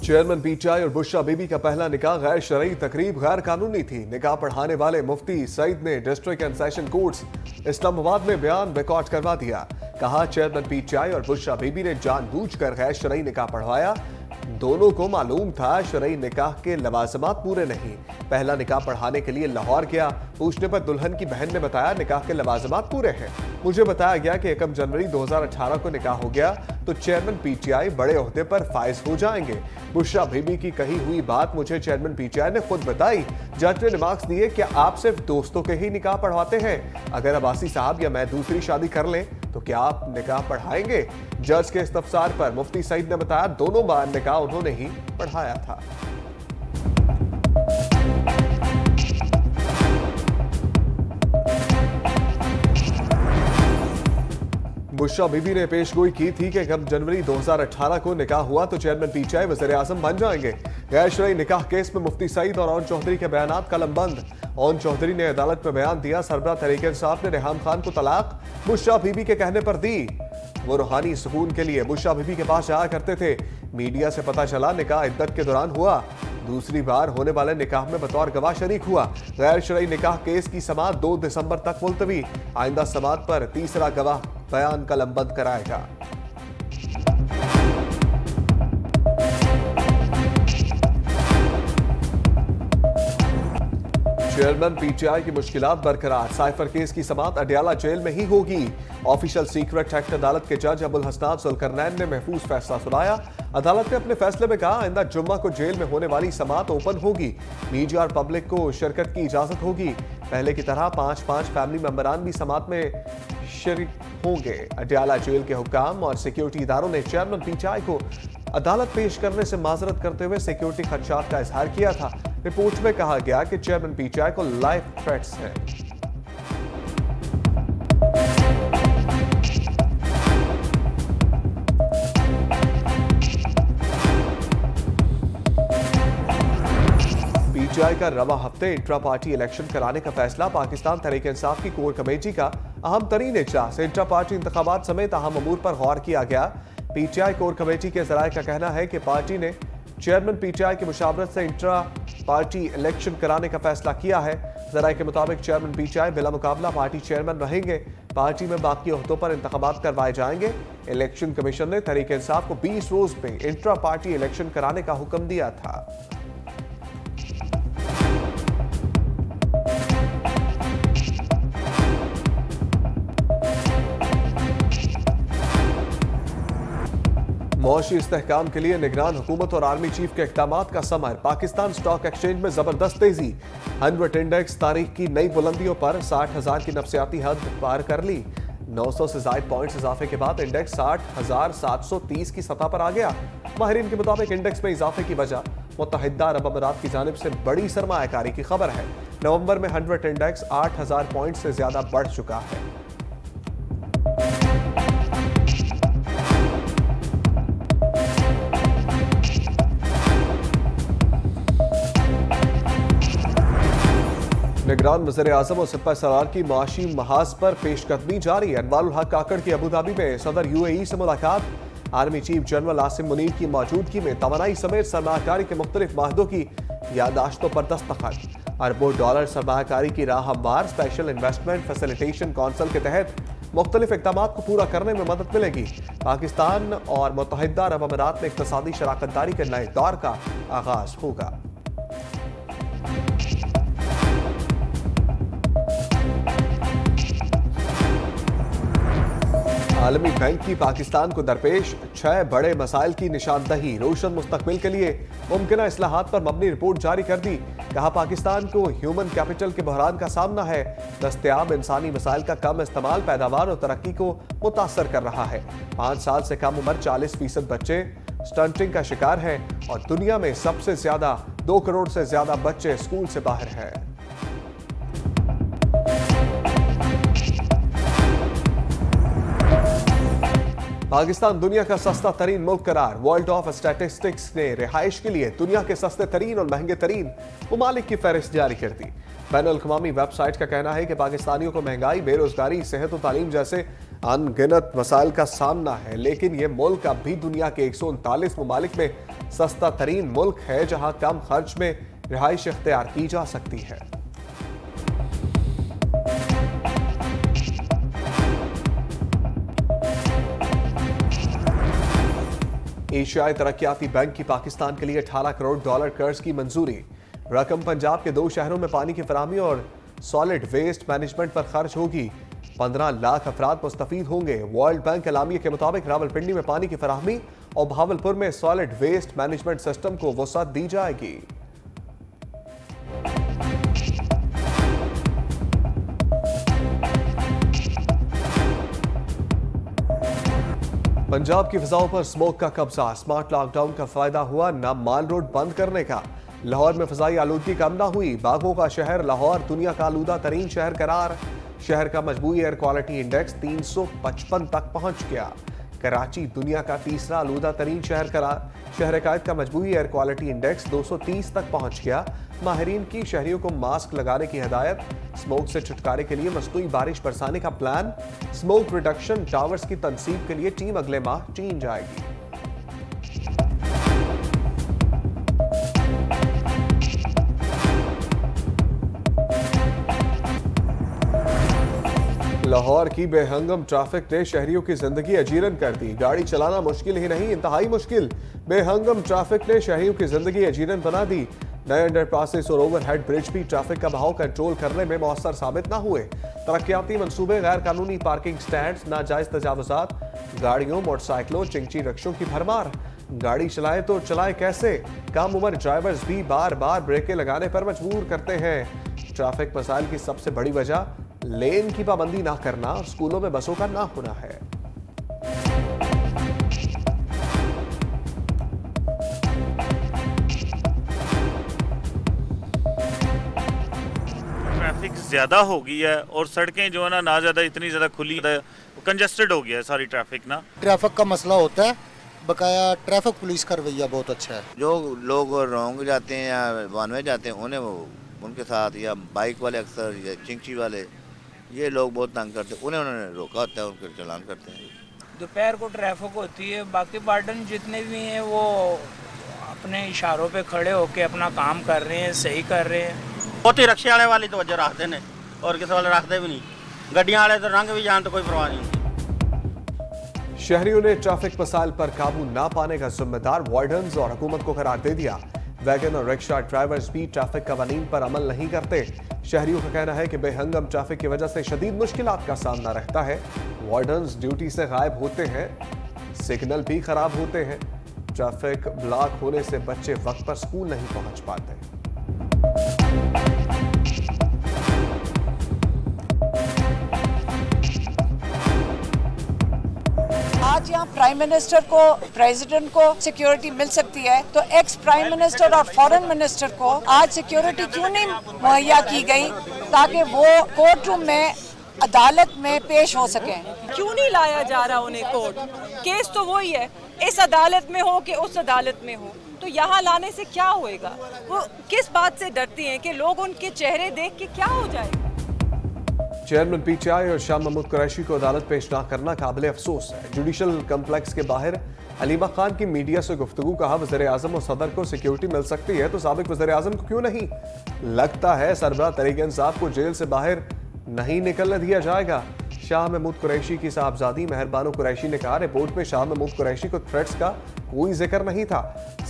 Chairman PTI और बुशरा बीबी का पहला निकाह गैर शरई तकरीब गैर कानूनी थी। निकाह पढ़ाने वाले मुफ्ती सईद ने district and session courts Islamabad में बयान रिकॉर्ड करवा दिया। कहा, चेयरमैन पीटीआई और बुशरा बीबी ने जानबूझकर गैर शरई निकाह पढ़वाया। दोनों को मालूम था शरई निकाह के लवाजमात पूरे नहीं। पहला निकाह पढ़ाने के लिए लाहौर गया। पूछने पर दुल्हन की बहन ने बताया निकाह के लवाजमात पूरे हैं। मुझे बताया गया कि 1 जनवरी 2018 को निकाह हो गया तो चेयरमैन पीटीआई बड़े ओहदे पर फाइज हो जाएंगे। बुशरा बीबी की कही हुई बात मुझे चेयरमैन पीटीआई ने खुद बताई। जज ने रिमार्क्स दिए कि आप सिर्फ दोस्तों के ही निकाह पढ़वाते हैं, अगर अब्बासी साहब या मैं दूसरी शादी कर लें तो क्या आप निकाह पढ़ाएंगे? जज के इस्तफसार पर मुफ्ती सईद ने बताया दोनों बार निकाह उन्होंने ही पढ़ाया था। बुशरा बीबी ने पेशगोई की थी कि 1 जनवरी 2018 को निकाह हुआ तो चेयरमैन पीटीआई वज़ीर-ए-आज़म बन जाएंगे। गैर शरई निकाह केस में मुफ्ती सईद और ओन चौधरी के बयानात कलमबंद। ओन चौधरी ने अदालत में बयान दिया, सरबराह तहरीक-ए-इंसाफ ने रेहान खान को तलाक बुशरा बीबी के कहने पर दी। वो रूहानी सुकून के लिए बुशरा बीबी के पास जाया करते थे। मीडिया से पता चला निकाह इद्दत के दौरान हुआ। दूसरी बार होने वाले निकाह में बतौर गवाह शरीक हुआ। गैर शरई निकाह केस की समाअत 2 दिसंबर तक मुलतवी। आइंदा समाअत पर तीसरा गवाह बयान कलमबंद कराएगा। चेयरमैन पीटीआई की मुश्किलात बरकरार। साइफर केस की समाअत अडयाला जेल में ही होगी। ऑफिशियल सीक्रेट एक्ट अदालत के जज अबुल हसनात जुल्करनैन ने महफूज फैसला सुनाया। अदालत ने अपने फैसले में कहा, आइंदा जुम्मा को जेल में होने वाली समाअत ओपन होगी। मीडिया और पब्लिक को शिरकत की इजाजत होगी। पहले की तरह 5-5 फैमिली मेंबरान भी समाअत में शरीक होंगे। अडयाला जेल के हुक्काम और सिक्योरिटी इदारों ने चेयरमैन पीटीआई को अदालत पेश करने से माजरत करते हुए सिक्योरिटी खदशात का इजहार किया था। रिपोर्ट में कहा गया कि चेयरमैन पीटीआई को लाइफ थ्रेट्स हैं। पीटीआई का रवा हफ्ते इंट्रा पार्टी इलेक्शन कराने का फैसला। पाकिस्तान तहरीक इंसाफ की कोर कमेटी का अहम तरीन इजलास। इंट्रा पार्टी इंतखाबात समेत अहम अमूर पर गौर किया गया। पीटीआई कोर कमेटी के जराये का कहना है कि पार्टी ने चेयरमैन पीटीआई की मुशावरत से इंट्रा पार्टी इलेक्शन कराने का फैसला किया है। जराये के मुताबिक चेयरमैन पीटीआई बिला मुकाबला पार्टी चेयरमैन रहेंगे। पार्टी में बाकी ओहदों पर इंतखाबात करवाए जाएंगे। इलेक्शन कमीशन ने तहरीक इंसाफ को 20 रोज में इंट्रा पार्टी इलेक्शन कराने का हुक्म दिया था। मौशी इस्तेहकाम के लिए निगरान हुकूमत और आर्मी चीफ के इक़दामात का समर। पाकिस्तान स्टॉक एक्सचेंज में जबरदस्त तेजी। 100 इंडेक्स तारीख की नई बुलंदियों पर 60,000 की नफसियाती हद पार कर ली। 900 से ज़ायद पॉइंट्स इजाफे के बाद इंडेक्स 60,730 की सतह पर आ गया। माहिरीन के मुताबिक इंडेक्स में इजाफे की वजह मुत्तहिदा अरब अमीरात की जानिब से बड़ी सरमायाकारी की खबर है। नवंबर में 100 इंडेक्स 8,000 पॉइंट से ज्यादा बढ़ चुका है। निगरान वज़ीर-ए-आज़म और सिपह सलार की मुआशी महाज पर पेशकदमी जारी। अनवारुल हक काकड़ की अबू धाबी में सदर यूएई से मुलाकात। Army chief general Asim Munir की मौजूदगी में तवानाई समेत सरमायाकारी के मुख्तलिफ माहदों की यादाश्तों पर दस्तखत। अरबों डॉलर सरमायाकारी की राह हमवार। स्पेशल इन्वेस्टमेंट फैसिलिटेशन काउंसिल के तहत मुख्तलिफ इक़दामात को पूरा करने में मदद मिलेगी। पाकिस्तान और मुत्तहिदा अरब अमीरात में इक़्तिसादी शराकतदारी के नए दौर का आगाज होगा। आलमी बैंक की पाकिस्तान को दरपेश 6 बड़े मसाइल की निशानदही। रोशन मुस्तकबिल के लिए मुमकिना इस्लाहात पर मबनी रिपोर्ट जारी कर दी। कहा, पाकिस्तान को ह्यूमन कैपिटल के बहरान का सामना है। दस्तयाब इंसानी मसाइल का कम इस्तेमाल पैदावार और तरक्की को मुतासर कर रहा है। 5 साल से कम उम्र 40% बच्चे स्टंटिंग का शिकार हैं और दुनिया में सबसे ज्यादा 2 करोड़ से ज्यादा बच्चे स्कूल से बाहर हैं। पाकिस्तान दुनिया का सस्ता तरीन मुल्क करार। वर्ल्ड ऑफ स्टैटिस्टिक्स ने रिहाइश के लिए दुनिया के सस्ते तरीन और महंगे तरीन ममालिक की फहरिस्त जारी कर दी। बैनुल अक़वामी वेबसाइट का कहना है कि पाकिस्तानियों को महंगाई, बेरोजगारी, सेहत और तालीम जैसे अनगिनत मसाइल का सामना है, लेकिन यह मुल्क अब भी दुनिया के 139 ममालिक में सस्ता तरीन मुल्क है, जहां कम खर्च में रिहाइश इख्तियार की जा सकती है। एशियाई तरक्याती बैंक की पाकिस्तान के लिए $18 करोड़ कर्ज की मंजूरी। रकम पंजाब के 2 शहरों में पानी की फराहमी और सॉलिड वेस्ट मैनेजमेंट पर खर्च होगी। 15 लाख अफराद मुस्तफीद होंगे। वर्ल्ड बैंक एलामिया के मुताबिक रावलपिंडी में पानी की फराहमी और भावलपुर में सॉलिड वेस्ट मैनेजमेंट सिस्टम को वसअत दी जाएगी। पंजाब की फिजाओं पर स्मोक का कब्जा। स्मार्ट लॉकडाउन का फायदा हुआ न माल रोड बंद करने का। लाहौर में फिजाई आलूदगी कम न हुई। बागों का शहर लाहौर दुनिया का आलूदा तरीन शहर करार। शहर का मजबूई एयर क्वालिटी इंडेक्स 355 तक पहुंच गया। कराची दुनिया का तीसरा आलूदा तरीन शहर करार। शहर कायद का मजबूई एयर क्वालिटी इंडेक्स 230 तक पहुंच गया। माहिरीन की शहरियों को मास्क लगाने की हिदायत। स्मोक से छुटकारे के लिए मसनूई बारिश बरसाने का प्लान। स्मोक रिडक्शन टावर्स की तनसीब के लिए टीम अगले माह चीन जाएगी। लाहौर की बेहंगम ट्रैफिक ने शहरियों की जिंदगी अजीरन कर दी। गाड़ी चलाना मुश्किल ही नहीं, इंतहाई मुश्किल। बेहंगम ट्रैफिक ने शहरियों की जिंदगी अजीरन बना दी। नए अंडरपासेस और ओवरहेड ब्रिज भी ट्रैफिक का बहाव कंट्रोल करने में मौसर साबित न हुए। तरक्याती मंसूबे, गैर कानूनी पार्किंग स्टैंड्स, नाजायज तजावुजात, गाड़ियों, मोटरसाइकिलों, चिंची रिक्शों की भरमार। गाड़ी चलाए तो चलाए कैसे? कम उम्र ड्राइवर्स भी बार बार ब्रेकें लगाने पर मजबूर करते हैं। ट्रैफिक मसाइल की सबसे बड़ी वजह लेन की पाबंदी ना करना और स्कूलों में बसों का ना होना है। ट्रैफिक ज़्यादा हो गई है और सड़कें जो है ना ज़्यादा इतनी ज़्यादा खुली है, कंजस्टेड हो गया है सारी ट्रैफिक ना। ट्रैफिक का मसला होता है, बकाया ट्रैफिक पुलिस का रवैया बहुत अच्छा है। जो लोग रॉन्ग जाते हैं या वन वे जाते हैं उन्हें वो उनके साथ, या बाइक वाले अक्सर या चिंची वाले, ये लोग बहुत तंग करते हैं, उन्होंने रोका होता है, उनके चालान करते हैं। दोपहर को ट्रैफिक होती है, बाकी वार्डन जितने भी हैं वो अपने इशारों पे खड़े होके अपना काम कर रहे हैं, सही कर रहे हैं। बहुत ही रक्शे वाले वाली तवज्जो रखते हैं और किसी वाले रखते भी नहीं। गड्डियां वाले तो रंग भी जान तो कोई परवाह नहीं। शहरियों ने ट्रैफिक मसाइल पर काबू ना पाने का जिम्मेदार वार्डन्स और हुकूमत को करार दे दिया। वैगन और रिक्शा ड्राइवर्स भी ट्रैफिक कवानीन पर अमल नहीं करते। शहरियों का कहना है कि बेहंगम ट्रैफिक की वजह से शदीद मुश्किलात का सामना रहता है। वार्डन्स ड्यूटी से गायब होते हैं, सिग्नल भी खराब होते हैं। ट्रैफिक ब्लॉक होने से बच्चे वक्त पर स्कूल नहीं पहुंच पाते। आज यहाँ प्राइम मिनिस्टर को, प्रेसिडेंट को सिक्योरिटी मिल सकती है, तो एक्स प्राइम मिनिस्टर और फॉरेन मिनिस्टर को आज सिक्योरिटी क्यों नहीं मुहैया की गई ताकि वो कोर्ट रूम में, अदालत में पेश हो सकें? क्यों नहीं लाया जा रहा उन्हें कोर्ट? केस तो वही है, इस अदालत में हो कि उस अदालत में हो, तो यहाँ लाने से क्या होएगा? वो किस बात से डरती हैं कि लोग उनके चेहरे देख के क्या हो जाएगा? चेयरमैन पीटीआई और शाह महमूद कुरैशी को अदालत पेश न करना काबिल अफसोस है। जुडिशल कम्प्लेक्स के बाहर अलीमा खान की मीडिया से गुफ्तगू, कहा वज़ीर आज़म और सदर को सिक्योरिटी मिल सकती है तो साबिक वज़ीर आज़म को क्यों नहीं? लगता है सरबराह तरीक़ इंसाफ को जेल से बाहर नहीं निकलने दिया जाएगा। शाह महमूद कुरैशी की साहबजादी मेहरबानो कुरैशी ने कहा, रिपोर्ट में शाह महमूद कुरैशी को थ्रेट्स का कोई जिक्र नहीं था।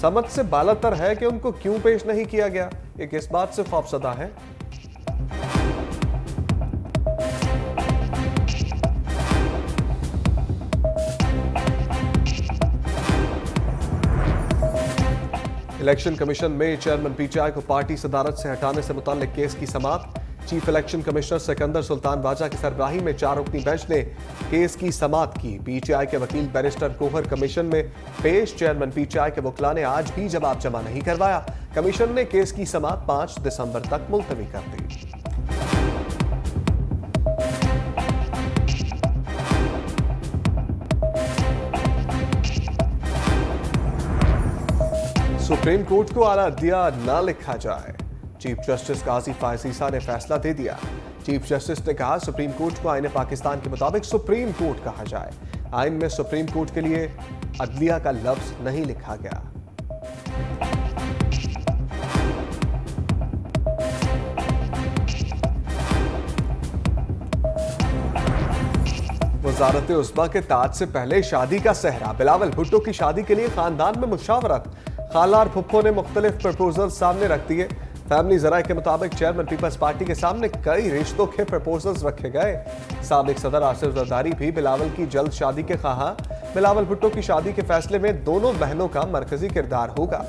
समझ से बालातर है कि उनको क्यों पेश नहीं किया गया। ये किस बात से खौफसदा है? इलेक्शन कमीशन में चेयरमैन पीटीआई को पार्टी सदारत से हटाने से मुताल्लिक केस की समाअत। Chief election commissioner Sikandar Sultan वाजा की सरबराही में 4 रुकनी बेंच ने केस की समाअत की। पीटीआई के वकील बैरिस्टर कोहर कमीशन में पेश। चेयरमैन पीटीआई के वकील ने आज भी जवाब जमा नहीं करवाया। कमीशन ने केस की समाअत 5 दिसंबर तक मुलतवी कर दी। सुप्रीम कोर्ट को आला अदलिया न लिखा जाए, चीफ जस्टिस काजी फायजीसा ने फैसला दे दिया। चीफ जस्टिस ने कहा सुप्रीम कोर्ट को आईने पाकिस्तान के मुताबिक सुप्रीम कोर्ट कहा जाए। आइन में सुप्रीम कोर्ट के लिए अदलिया का लफ्ज नहीं लिखा गया। वजारत उस्मा के ताज से पहले शादी का सहरा। बिलावल भुट्टो की शादी के लिए खानदान में मुशावरत। खाला और फुप्पो ने मुख्तलिफ प्रपोजल सामने रख दिए। फैमिली जराये के मुताबिक चेयरमैन पीपल्स पार्टी के सामने कई रिश्तों के प्रपोजल्स रखे गए। साबिक सदर आसिफ जरदारी भी बिलावल की जल्द शादी के ख्वाह। बिलावल भुट्टो की शादी के फैसले में दोनों बहनों का मरकजी किरदार होगा।